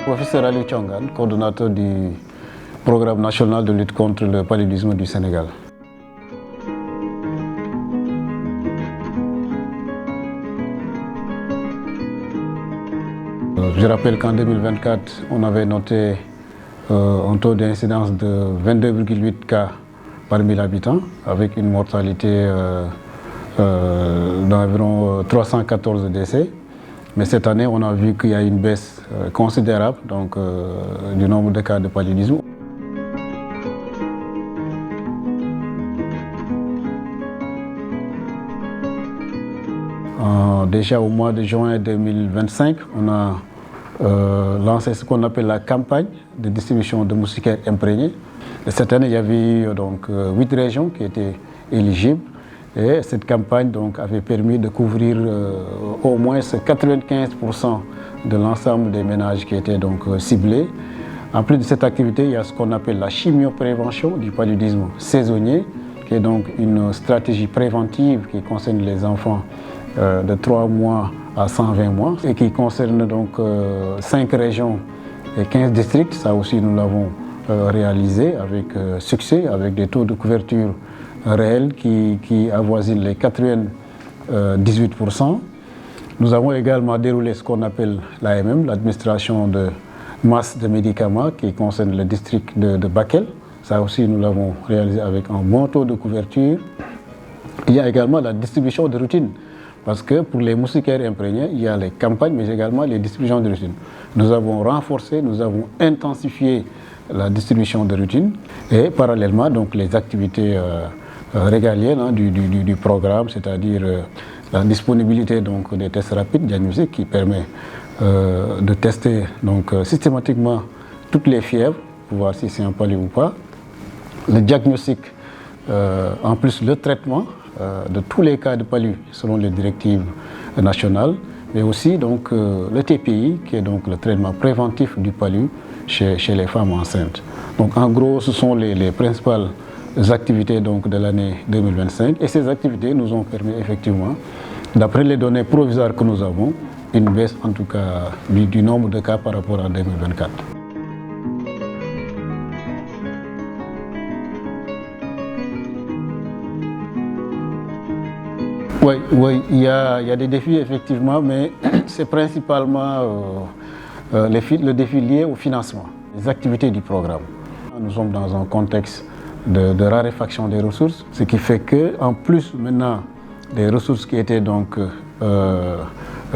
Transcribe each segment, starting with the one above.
Professeur Ali Chongan, coordonnateur du programme national de lutte contre le paludisme du Sénégal. Je rappelle qu'en 2024, on avait noté un taux d'incidence de 22,8 cas par 1000 habitants, avec une mortalité d'environ 314 décès. Mais cette année, on a vu qu'il y a une baisse considérable du nombre de cas de paludisme. Déjà au mois de juin 2025, on a lancé ce qu'on appelle la campagne de distribution de moustiquaires imprégnés. Et cette année, il y avait eu 8 régions qui étaient éligibles. Et cette campagne avait permis de couvrir au moins 95% de l'ensemble des ménages qui étaient ciblés. En plus de cette activité, il y a ce qu'on appelle la chimioprévention du paludisme saisonnier, qui est donc une stratégie préventive qui concerne les enfants de 3 mois à 120 mois et qui concerne 5 régions et 15 districts. Ça aussi, nous l'avons réalisé avec succès, avec des taux de couverture réels qui avoisinent les 98%. Nous avons également déroulé ce qu'on appelle l'AMM, l'administration de masse de médicaments qui concerne le district de Bakel. Ça aussi, nous l'avons réalisé avec un bon taux de couverture. Il y a également la distribution de routine. Parce que pour les moustiquaires imprégnés, il y a les campagnes, mais également les distributions de routine. Nous avons renforcé, nous avons intensifié la distribution de routine et parallèlement les activités régaliennes du programme, c'est-à-dire la disponibilité des tests rapides diagnostiques qui permet de tester systématiquement toutes les fièvres pour voir si c'est un palu ou pas. Le diagnostic, en plus le traitement de tous les cas de palu selon les directives nationales, mais aussi le TPI qui est le traitement préventif du palu chez les femmes enceintes. Donc en gros, ce sont les principales activités de l'année 2025 et ces activités nous ont permis effectivement, d'après les données provisoires que nous avons, une baisse en tout cas du nombre de cas par rapport à 2024. Oui, il y a des défis effectivement, mais c'est principalement le défi lié au financement, les activités du programme. Nous sommes dans un contexte de raréfaction des ressources, ce qui fait qu'en plus maintenant des ressources qui étaient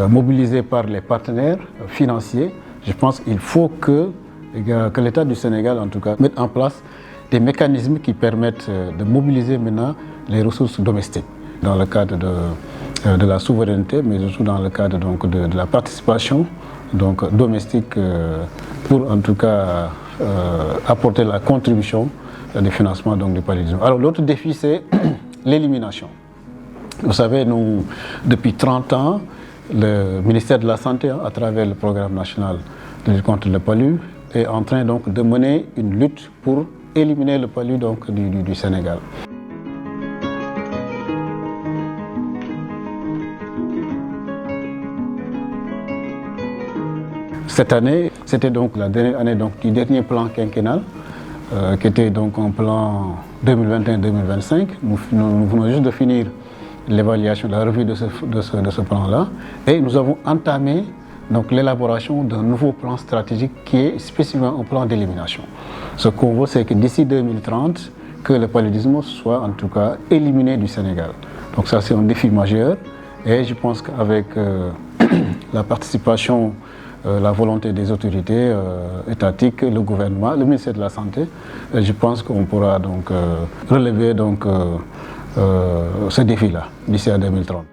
mobilisées par les partenaires financiers, je pense qu'il faut que l'État du Sénégal en tout cas mette en place des mécanismes qui permettent de mobiliser maintenant les ressources domestiques dans le cadre de la souveraineté, mais aussi dans le cadre de la participation domestique pour en tout cas apporter la contribution du financement du paludisme. Alors l'autre défi, c'est l'élimination. Vous savez, nous, depuis 30 ans, le ministère de la Santé, à travers le programme national de lutte contre le palu, est en train de mener une lutte pour éliminer le palu du Sénégal. Cette année, c'était la dernière année du dernier plan quinquennal, qui était un plan 2021-2025. Nous venons juste de finir l'évaluation, la revue de ce plan-là, et nous avons entamé l'élaboration d'un nouveau plan stratégique qui est spécifiquement un plan d'élimination. Ce qu'on veut, c'est que d'ici 2030, que le paludisme soit en tout cas éliminé du Sénégal. Donc ça, c'est un défi majeur, et je pense qu'avec la participation, la volonté des autorités étatiques, le gouvernement, le ministère de la Santé, je pense qu'on pourra relever ce défi-là d'ici à 2030.